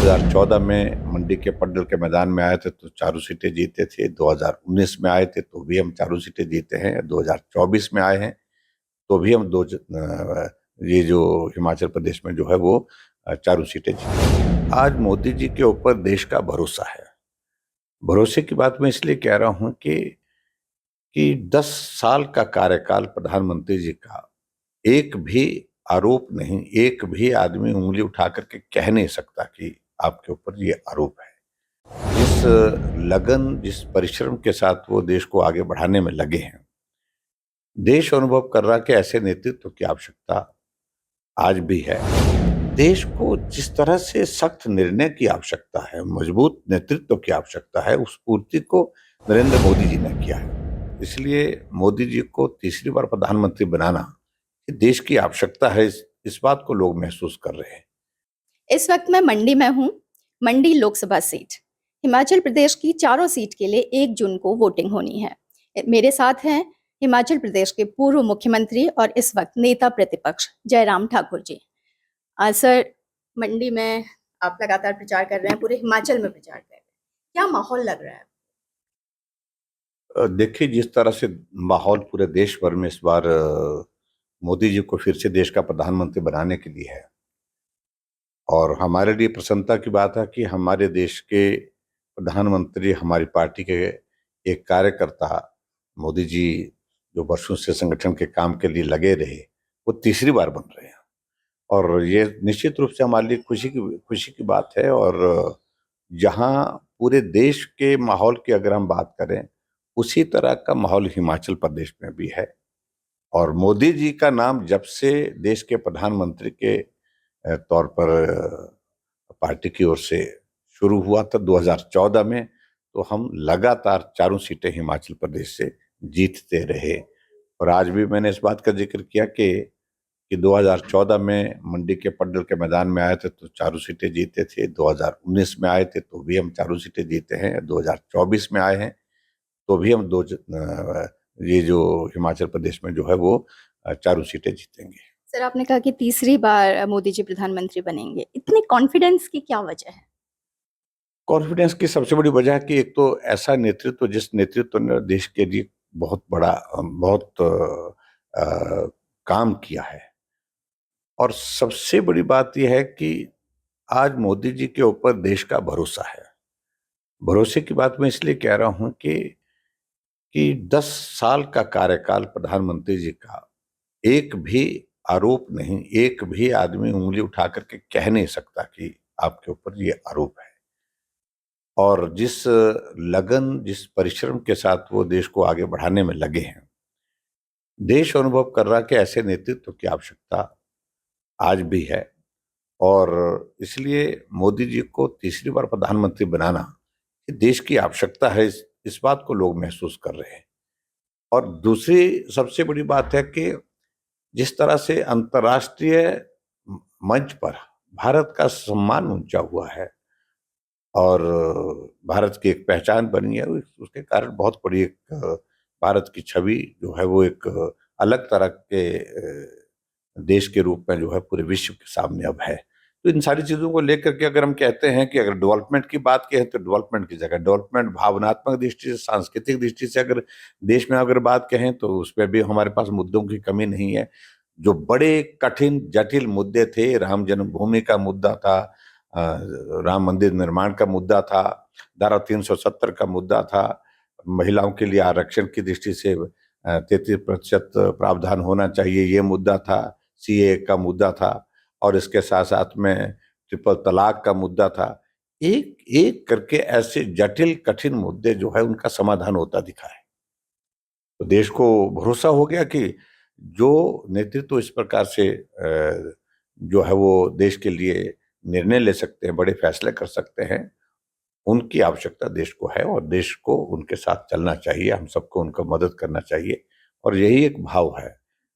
2014 में मंडी के पड्डल के मैदान में आए थे तो चारों सीटें जीते थे। 2019 में आए थे तो भी हम चारों सीटें जीते हैं। 2024 में आए हैं तो भी हम ये जो हिमाचल प्रदेश में जो है वो चारों सीटें जीते। आज मोदी जी के ऊपर देश का भरोसा है। भरोसे की बात मैं इसलिए कह रहा हूं कि 10 साल का कार्यकाल प्रधानमंत्री जी का, एक भी आरोप नहीं, एक भी आदमी उंगली उठा करके कह नहीं सकता कि आपके ऊपर ये आरोप है। जिस लगन, जिस परिश्रम के साथ वो देश को आगे बढ़ाने में लगे हैं, देश अनुभव कर रहा कि ऐसे नेतृत्व की आवश्यकता आज भी है। देश को जिस तरह से सख्त निर्णय की आवश्यकता है, मजबूत नेतृत्व की आवश्यकता है, उस पूर्ति को नरेंद्र मोदी जी ने किया है। इसलिए मोदी जी को तीसरी बार प्रधानमंत्री बनाना देश की आवश्यकता है। इस बात को लोग महसूस कर रहे हैं। इस वक्त मैं मंडी में हूँ। मंडी लोकसभा सीट, हिमाचल प्रदेश की चारों सीट के लिए 1 जून को वोटिंग होनी है। मेरे साथ हैं हिमाचल प्रदेश के पूर्व मुख्यमंत्री और इस वक्त नेता प्रतिपक्ष जयराम ठाकुर जी। सर, मंडी में आप लगातार प्रचार कर रहे हैं, पूरे हिमाचल में प्रचार कर रहे हैं, क्या माहौल लग रहा है? देखिए, जिस तरह से माहौल पूरे देश भर में इस बार मोदी जी को फिर से देश का प्रधानमंत्री बनाने के लिए है, और हमारे लिए प्रसन्नता की बात है कि हमारे देश के प्रधानमंत्री, हमारी पार्टी के एक कार्यकर्ता मोदी जी, जो वर्षों से संगठन के काम के लिए लगे रहे, वो तीसरी बार बन रहे हैं। और ये निश्चित रूप से हमारे लिए खुशी की बात है। और जहाँ पूरे देश के माहौल की अगर हम बात करें, उसी तरह का माहौल हिमाचल प्रदेश में भी है। और मोदी जी का नाम जब से देश के प्रधानमंत्री के तौर पर पार्टी की ओर से शुरू हुआ था 2014 में, तो हम लगातार चारों सीटें हिमाचल प्रदेश से जीतते रहे। और आज भी मैंने इस बात का जिक्र किया कि 2014 में मंडी के पड्डल के मैदान में आए थे तो चारों सीटें जीते थे। 2019 में आए थे तो भी हम चारों सीटें जीते हैं। 2024 में आए हैं तो भी हम ये जो हिमाचल प्रदेश में जो है वो चारों सीटें जीतेंगे। सर, आपने कहा कि तीसरी बार मोदी जी प्रधानमंत्री बनेंगे, इतने कॉन्फिडेंस की क्या वजह है? कॉन्फिडेंस की सबसे बड़ी वजह है कि एक तो ऐसा नेतृत्व, जिस नेतृत्व ने देश के लिए बहुत काम किया है। और सबसे बड़ी बात यह है कि आज मोदी जी के ऊपर देश का भरोसा है। भरोसे की बात मैं इसलिए कह रहा हूं कि 10 साल का कार्यकाल प्रधानमंत्री जी का, एक भी आरोप नहीं, एक भी आदमी उंगली उठा करके कह नहीं सकता कि आपके ऊपर ये आरोप है। और जिस लगन, जिस परिश्रम के साथ वो देश को आगे बढ़ाने में लगे हैं, देश अनुभव कर रहा कि ऐसे नेतृत्व की आवश्यकता आज भी है। और इसलिए मोदी जी को तीसरी बार प्रधानमंत्री बनाना देश की आवश्यकता है। इस बात को लोग महसूस कर रहे हैं। और दूसरी सबसे बड़ी बात है कि जिस तरह से अंतर्राष्ट्रीय मंच पर भारत का सम्मान ऊंचा हुआ है और भारत की एक पहचान बनी है, उसके कारण बहुत बड़ी एक भारत की छवि जो है वो एक अलग तरह के देश के रूप में जो है पूरे विश्व के सामने अब है। तो इन सारी चीजों को लेकर के अगर हम कहते हैं कि अगर डेवलपमेंट की बात कहें तो डेवलपमेंट की जगह डेवलपमेंट, भावनात्मक दृष्टि से, सांस्कृतिक दृष्टि से अगर देश में अगर बात कहें तो उसमें भी हमारे पास मुद्दों की कमी नहीं है। जो बड़े कठिन जटिल मुद्दे थे, राम जन्मभूमि का मुद्दा था, राम मंदिर निर्माण का मुद्दा था, धारा 370 का मुद्दा था, महिलाओं के लिए आरक्षण की दृष्टि से 33% प्रावधान होना चाहिए, ये मुद्दा था, सीए का मुद्दा था, और इसके साथ साथ में ट्रिपल तलाक का मुद्दा था। एक एक करके ऐसे जटिल कठिन मुद्दे जो है उनका समाधान होता दिखा है। तो देश को भरोसा हो गया कि जो नेतृत्व इस प्रकार से जो है वो देश के लिए निर्णय ले सकते हैं, बड़े फैसले कर सकते हैं, उनकी आवश्यकता देश को है। और देश को उनके साथ चलना चाहिए, हम सबको उनका मदद करना चाहिए, और यही एक भाव है।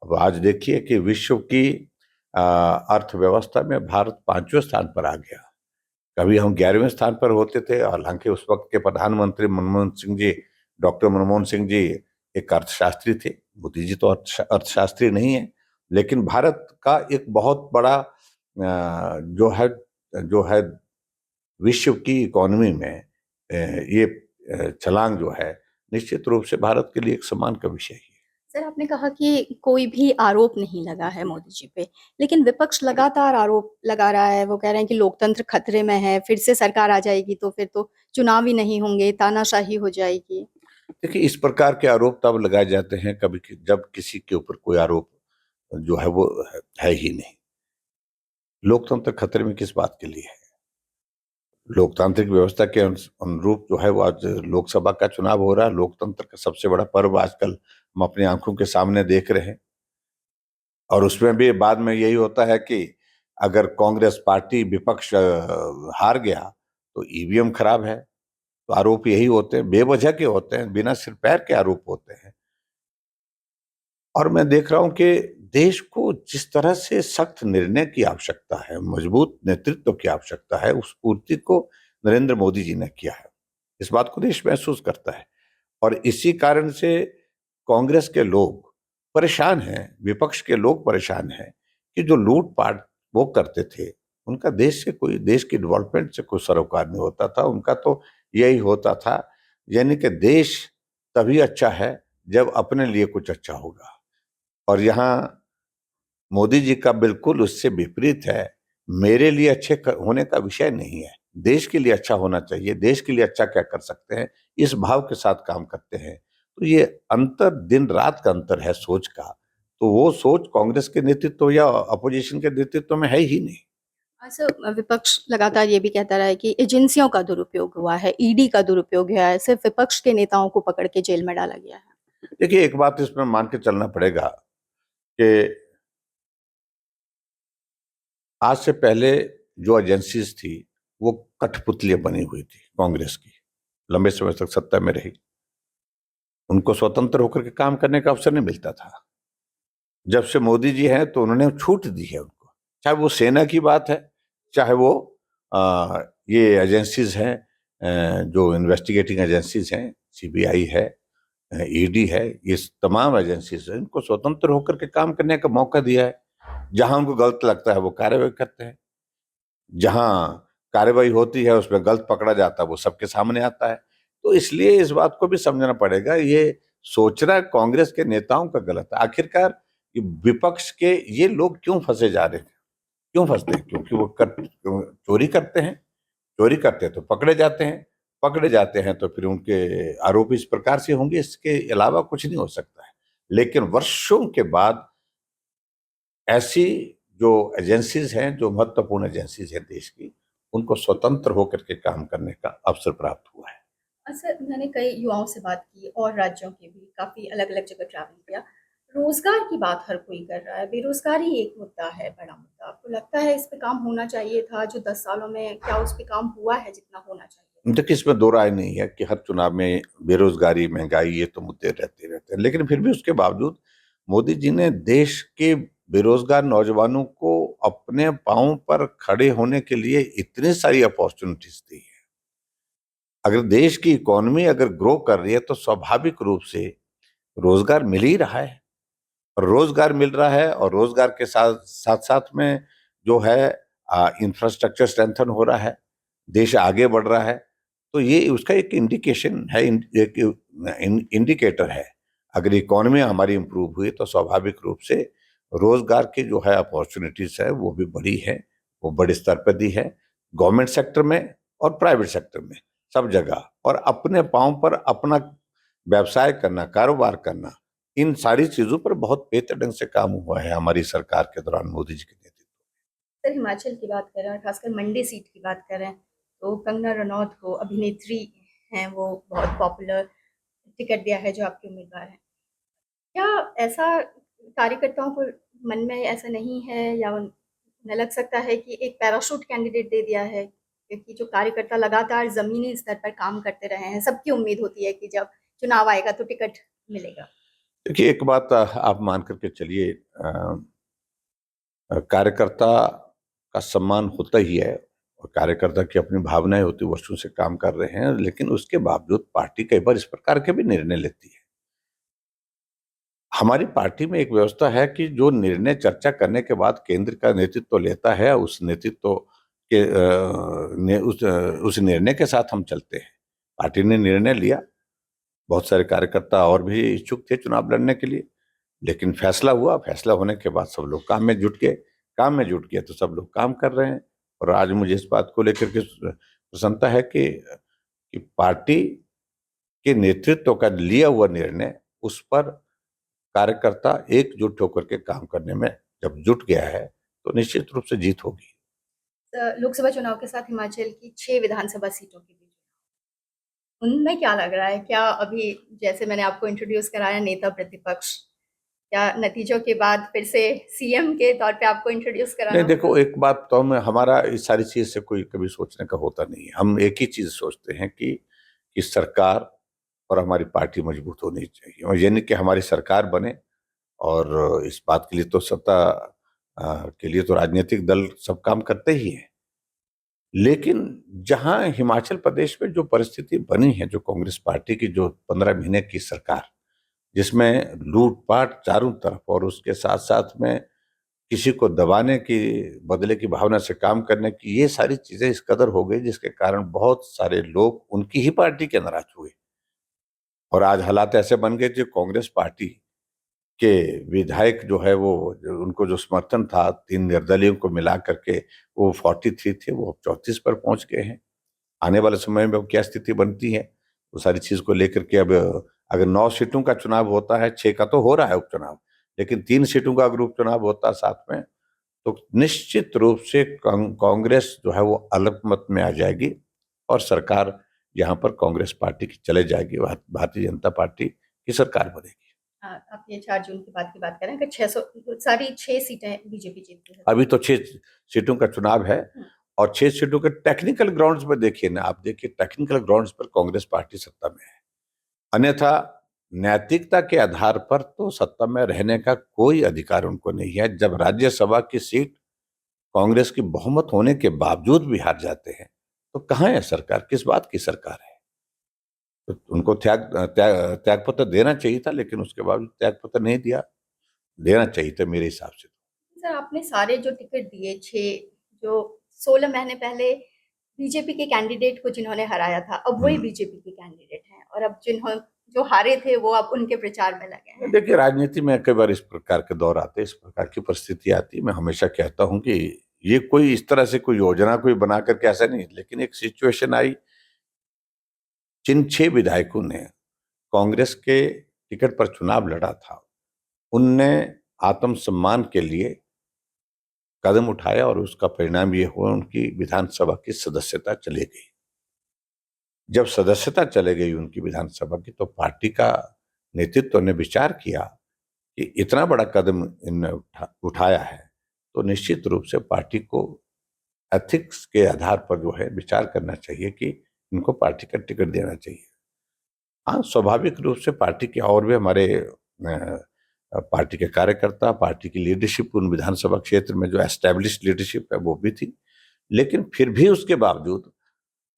अब आज देखिए कि विश्व की अर्थव्यवस्था में भारत 5वें स्थान पर आ गया। कभी हम 11वें स्थान पर होते थे। हालांकि उस वक्त के प्रधानमंत्री मनमोहन सिंह जी, डॉक्टर मनमोहन सिंह जी एक अर्थशास्त्री थे। मोदी जी तो अर्थशास्त्री नहीं है, लेकिन भारत का एक बहुत बड़ा जो है विश्व की इकोनॉमी में ये छलांग जो है निश्चित रूप से भारत के लिए एक सम्मान का विषय है। सर, आपने कहा कि कोई भी आरोप नहीं लगा है मोदी जी पे, लेकिन विपक्ष लगातार आरोप लगा रहा है। वो कह रहे हैं कि लोकतंत्र खतरे में है, फिर से सरकार आ जाएगी तो फिर तो चुनाव ही नहीं होंगे, तानाशाही हो जाएगी। देखिए, इस प्रकार के आरोप तब लगाए जाते हैं कभी जब किसी के ऊपर कोई आरोप जो है वो है ही नहीं। लोकतंत्र खतरे में किस बात के लिए है? लोकतांत्रिक व्यवस्था के अनुरूप जो है वो आज लोकसभा का चुनाव हो रहा है। लोकतंत्र का सबसे बड़ा पर्व आजकल हम अपनी आंखों के सामने देख रहे हैं, और उसमें भी बाद में यही होता है कि अगर कांग्रेस पार्टी विपक्ष हार गया तो ईवीएम खराब है। तो आरोप यही होते हैं, बेवजह के होते हैं, बिना सिर पैर के आरोप होते हैं। और मैं देख रहा हूं कि देश को जिस तरह से सख्त निर्णय की आवश्यकता है, मजबूत नेतृत्व की आवश्यकता है, उस पूर्ति को नरेंद्र मोदी जी ने किया है। इस बात को देश महसूस करता है, और इसी कारण से कांग्रेस के लोग परेशान हैं, विपक्ष के लोग परेशान हैं कि जो लूटपाट वो करते थे, उनका देश की डेवलपमेंट से कोई सरोकार नहीं होता था। उनका तो यही होता था, यानी कि देश तभी अच्छा है जब अपने लिए कुछ अच्छा होगा। और यहाँ मोदी जी का बिल्कुल उससे विपरीत है। मेरे लिए होने का विषय नहीं है, देश के लिए अच्छा होना चाहिए, देश के लिए अच्छा क्या कर सकते हैं, इस भाव के साथ काम करते हैं। तो ये अंतर दिन रात का अंतर है सोच का। तो वो सोच कांग्रेस के नेतृत्व या अपोजिशन के नेतृत्व में है ही नहीं। सर, विपक्ष लगातार ये भी कहता रहा है कि एजेंसियों का दुरुपयोग हुआ है, ईडी का दुरुपयोग हुआ है, सिर्फ विपक्ष के नेताओं को पकड़ के जेल में डाला गया है। देखिए, एक बात इसमें मान के चलना पड़ेगा कि आज से पहले जो एजेंसीज थी वो कठपुतलियां बनी हुई थी कांग्रेस की, लंबे समय तक सत्ता में रही। उनको स्वतंत्र होकर के काम करने का अवसर नहीं मिलता था। जब से मोदी जी हैं तो उन्होंने छूट दी है उनको, चाहे वो सेना की बात है, चाहे वो ये एजेंसीज हैं, जो इन्वेस्टिगेटिंग एजेंसीज हैं, सीबीआई है, ईडी है, ये तमाम एजेंसीज हैं, इनको स्वतंत्र होकर के काम करने का मौका दिया है। जहां उनको गलत लगता है वो कार्रवाई करते हैं, जहां कार्रवाई होती है उसमें गलत पकड़ा जाता है वो सबके सामने आता है। तो इसलिए इस बात को भी समझना पड़ेगा, ये सोचना कांग्रेस के नेताओं का गलत है। आखिरकार ये विपक्ष के ये लोग क्यों फंसे जा रहे हैं? क्यों फंसते हैं? क्योंकि वो चोरी करते हैं। चोरी करते हैं तो पकड़े जाते हैं, पकड़े जाते हैं तो फिर उनके आरोप इस प्रकार से होंगे, इसके अलावा कुछ नहीं हो सकता है। लेकिन वर्षों के बाद ऐसी जो एजेंसीज हैं, जो महत्वपूर्ण एजेंसीज हैं देश की, उनको स्वतंत्र होकर के काम करने का अवसर प्राप्त हुआ है। सर, मैंने कई युवाओं से बात की और राज्यों के भी, काफ़ी अलग-अलग जगह ट्रैवल किया। रोज़गार की बात हर कोई कर रहा है, बेरोज़गारी एक मुद्दा है, बड़ा मुद्दा। आपको लगता है इस पे काम होना चाहिए था जो 10 सालों में, क्या उस पे काम हुआ है जितना होना चाहिए? देखिए, इसमें दो राय नहीं है कि हर चुनाव में बेरोजगारी, महंगाई ये तो मुद्दे रहते हैं, लेकिन फिर भी उसके बावजूद मोदी जी ने देश के बेरोजगार नौजवानों को अपने पांव पर खड़े होने के लिए इतनी सारी अपॉर्चुनिटीज दी है। अगर देश की इकोनॉमी अगर ग्रो कर रही है तो स्वाभाविक रूप से रोजगार मिल ही रहा है, और रोजगार मिल रहा है, और रोजगार के साथ साथ साथ में जो है इंफ्रास्ट्रक्चर स्ट्रेंथन हो रहा है, देश आगे बढ़ रहा है। तो ये उसका एक इंडिकेशन है, एक इंडिकेटर है। अगर इकोनॉमी हमारी इंप्रूव हुई तो स्वाभाविक रूप से रोजगार की जो है अपॉर्चुनिटीज है वो भी बढ़ी है, वो बड़े स्तर पर दी है, गवर्नमेंट सेक्टर में और प्राइवेट सेक्टर में, सब जगह। और अपने पांव पर अपना व्यवसाय करना, कारोबार करना, इन सारी चीजों पर बहुत बेहतर ढंग से काम हुआ है हमारी सरकार के दौरान, मोदी जी के नेतृत्व। सर, हिमाचल की बात करें और खासकर मंडी सीट की बात करें तो कंगना रनौत को, अभिनेत्री हैं वो, बहुत पॉपुलर, टिकट दिया है जो आपके उम्मीदवार हैं। क्या ऐसा कार्यकर्ताओं को मन में ऐसा नहीं है, या उन्हें लग सकता है कि एक पैराशूट कैंडिडेट दे दिया है? क्योंकि जो कार्यकर्ता लगातार ज़मीनी स्तर पर काम करते रहे हैं, सबकी उम्मीद होती है कि जब चुनाव आएगा तो टिकट मिलेगा। देखिए, एक बात आप मान करके चलिए, कार्यकर्ता का सम्मान होता ही है, और कार्यकर्ता की अपनी भावनाएं होती, वर्षों से काम कर रहे हैं, लेकिन उसके बावजूद पार्टी कई बार इस प्रकार के भी निर्णय लेती है। हमारी पार्टी में एक व्यवस्था है कि जो निर्णय चर्चा करने के बाद केंद्र का नेतृत्व लेता है, उस नेतृत्व के उस निर्णय के साथ हम चलते हैं। पार्टी ने निर्णय लिया, बहुत सारे कार्यकर्ता और भी इच्छुक थे चुनाव लड़ने के लिए, लेकिन फैसला हुआ। फैसला होने के बाद सब लोग काम में जुट गए। काम में जुट गए तो सब लोग काम कर रहे हैं। और आज मुझे इस बात को लेकर के प्रसन्नता है कि पार्टी के नेतृत्व का लिया हुआ निर्णय, उस पर कार्यकर्ता एकजुट होकर के काम करने में जब जुट गया है तो निश्चित रूप से जीत होगी। लोकसभा चुनाव के साथ हिमाचल की 6 विधानसभा सीटों के बीच उनमें क्या लग रहा है? क्या अभी जैसे मैंने आपको इंट्रोड्यूस कराया नेता प्रतिपक्ष, क्या नतीजों के बाद फिर से सीएम के तौर पे आपको इंट्रोड्यूस कराना नहीं, देखो होगा? एक बात तो हमारा इस सारी चीज से कोई कभी सोचने का होता नहीं है। हम एक ही चीज सोचते हैं कि सरकार और हमारी पार्टी मजबूत होनी चाहिए, और यानी कि हमारी सरकार बने। और इस बात के लिए तो सत्ता के लिए तो राजनीतिक दल सब काम करते ही हैं। लेकिन जहां हिमाचल प्रदेश में जो परिस्थिति बनी है, जो कांग्रेस पार्टी की जो 15 महीने की सरकार, जिसमें लूटपाट चारों तरफ, और उसके साथ साथ में किसी को दबाने की, बदले की भावना से काम करने की, ये सारी चीजें इस कदर हो गई जिसके कारण बहुत सारे लोग उनकी ही पार्टी के नाराज हुए। और आज हालात ऐसे बन गए कि कांग्रेस पार्टी के विधायक जो है वो, उनको जो समर्थन था 3 निर्दलीयों को मिला करके, वो 43 थे, वो 34 पर पहुंच गए हैं। आने वाले समय में क्या स्थिति बनती है, वो सारी चीज को लेकर के अब अगर 9 सीटों का चुनाव होता है, 6 का तो हो रहा है उपचुनाव, लेकिन 3 सीटों का अगर उपचुनाव होता है साथ में, तो निश्चित रूप से कांग्रेस जो है वो अल्पमत में आ जाएगी और सरकार यहाँ पर कांग्रेस पार्टी की चले जाएगी, भारतीय जनता पार्टी की सरकार बनेगी। आप ये 4 जून की बात करें, अगर 600 सारी 6 सीटें बीजेपी जीतती है। अभी तो 6 सीटों का चुनाव है, और 6 सीटों के टेक्निकल ग्राउंड्स पर देखिए ना, आप देखिए टेक्निकल ग्राउंड्स पर कांग्रेस पार्टी सत्ता में है। अन्यथा नैतिकता के आधार पर तो सत्ता में रहने का कोई अधिकार उनको नहीं है। जब राज्यसभा की सीट कांग्रेस की बहुमत होने के बावजूद भी हार जाते हैं, तो कहाँ है सरकार, किस बात की सरकार है? तो उनको त्यागपत्र देना चाहिए था, लेकिन उसके बावजूद त्यागपत्र नहीं दिया। देना चाहिए था मेरे हिसाब से। सर, आपने सारे जो टिकट दिए 6, जो 16 महीने पहले बीजेपी के कैंडिडेट को जिन्होंने हराया था, अब वही बीजेपी के कैंडिडेट हैं, और अब जो हारे थे वो अब उनके प्रचार में लगे हैं। देखिए, राजनीति में कई बार इस प्रकार के दौर आते हैं, इस प्रकार की परिस्थिति आती है। मैं हमेशा कहता हूं कि ये कोई इस तरह से कोई योजना कोई बना करके ऐसा नहीं, लेकिन एक सिचुएशन आई, जिन 6 विधायकों ने कांग्रेस के टिकट पर चुनाव लड़ा था, उनने आत्मसम्मान के लिए कदम उठाया, और उसका परिणाम ये हुआ उनकी विधानसभा की सदस्यता चली गई। जब सदस्यता चले गई उनकी विधानसभा की, तो पार्टी का नेतृत्व ने विचार किया कि इतना बड़ा कदम इन्होंने उठाया है, तो निश्चित रूप से पार्टी को एथिक्स के आधार पर जो है विचार करना चाहिए कि इनको पार्टी का टिकट देना चाहिए। हाँ, स्वाभाविक रूप से पार्टी के और भी हमारे पार्टी के कार्यकर्ता, पार्टी की लीडरशिप उन विधानसभा क्षेत्र में जो एस्टेब्लिश्ड लीडरशिप है वो भी थी, लेकिन फिर भी उसके बावजूद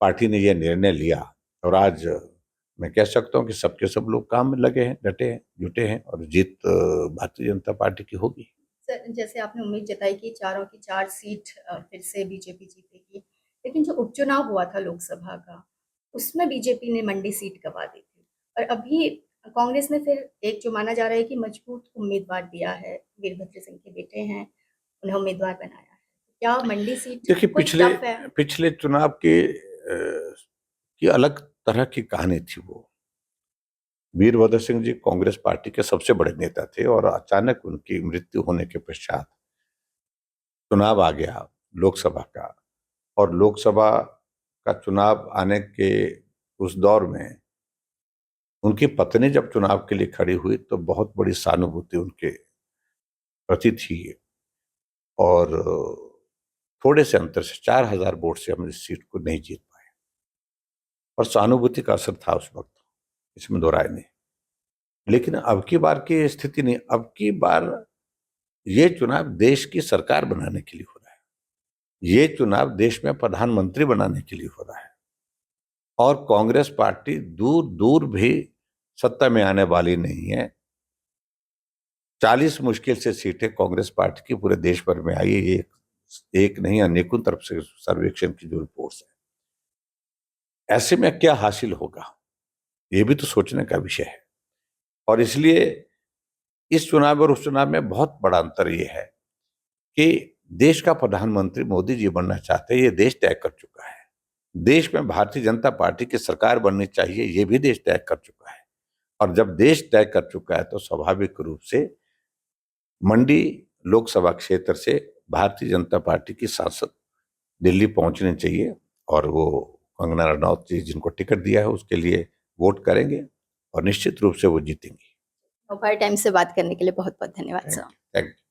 पार्टी ने यह निर्णय लिया, और आज मैं कह सकता हूं कि सबके सब लोग काम में लगे हैं, डटे हैं, जुटे हैं, और जीत भारतीय जनता पार्टी की होगी। सर, जैसे आपने उम्मीद जताई कि चारों की 4 सीट फिर से बीजेपी जीतेगी, लेकिन जो उपचुनाव हुआ था लोकसभा का, उसमें बीजेपी ने मंडी सीट गंवा दी थी, और अभी कांग्रेस ने फिर एक जो माना जा रहा है कि मजबूत उम्मीदवार दिया है, वीरभद्र सिंह के बेटे हैं, उन्हें उम्मीदवार बनाया है। क्या मंडी सीट देखिए, कोई टफ है? पिछले चुनाव की अलग तरह की कहानी थी। वो वीरभद्र सिंह जी कांग्रेस पार्टी के सबसे बड़े नेता थे, और अचानक उनकी मृत्यु होने के पश्चात चुनाव आ गया लोकसभा का, और लोकसभा का चुनाव आने के उस दौर में उनकी पत्नी जब चुनाव के लिए खड़ी हुई, तो बहुत बड़ी सहानुभूति उनके प्रति थी, और थोड़े से अंतर से 4000 वोट से हम इस सीट को नहीं जीत पाए, और सहानुभूति का असर था उस वक्त, इसमें दो राय नहीं। लेकिन अब की बार की स्थिति नहीं, अब की बार ये चुनाव देश की सरकार बनाने के लिए हो रहा है, ये चुनाव देश में प्रधानमंत्री बनाने के लिए हो रहा है, और कांग्रेस पार्टी दूर दूर भी सत्ता में आने वाली नहीं है। 40 मुश्किल से सीटें कांग्रेस पार्टी की पूरे देश भर में आई, ये एक नहीं अनेकों तरफ से सर्वेक्षण की जो रिपोर्ट्स है, ऐसे में क्या हासिल होगा, ये भी तो सोचने का विषय है। और इसलिए इस चुनाव और उस चुनाव में बहुत बड़ा अंतर ये है कि देश का प्रधानमंत्री मोदी जी बनना चाहते हैं, ये देश तय कर चुका है। देश में भारतीय जनता पार्टी की सरकार बननी चाहिए, ये भी देश तय कर चुका है। और जब देश तय कर चुका है तो स्वाभाविक रूप से मंडी लोकसभा क्षेत्र से भारतीय जनता पार्टी की सांसद दिल्ली पहुंचने चाहिए और वो कंगना रनौत जी जिनको टिकट दिया है उसके लिए वोट करेंगे और निश्चित रूप से वो जीतेंगी। दोपहर टाइम से बात करने के लिए बहुत बहुत धन्यवाद सर। Thank you.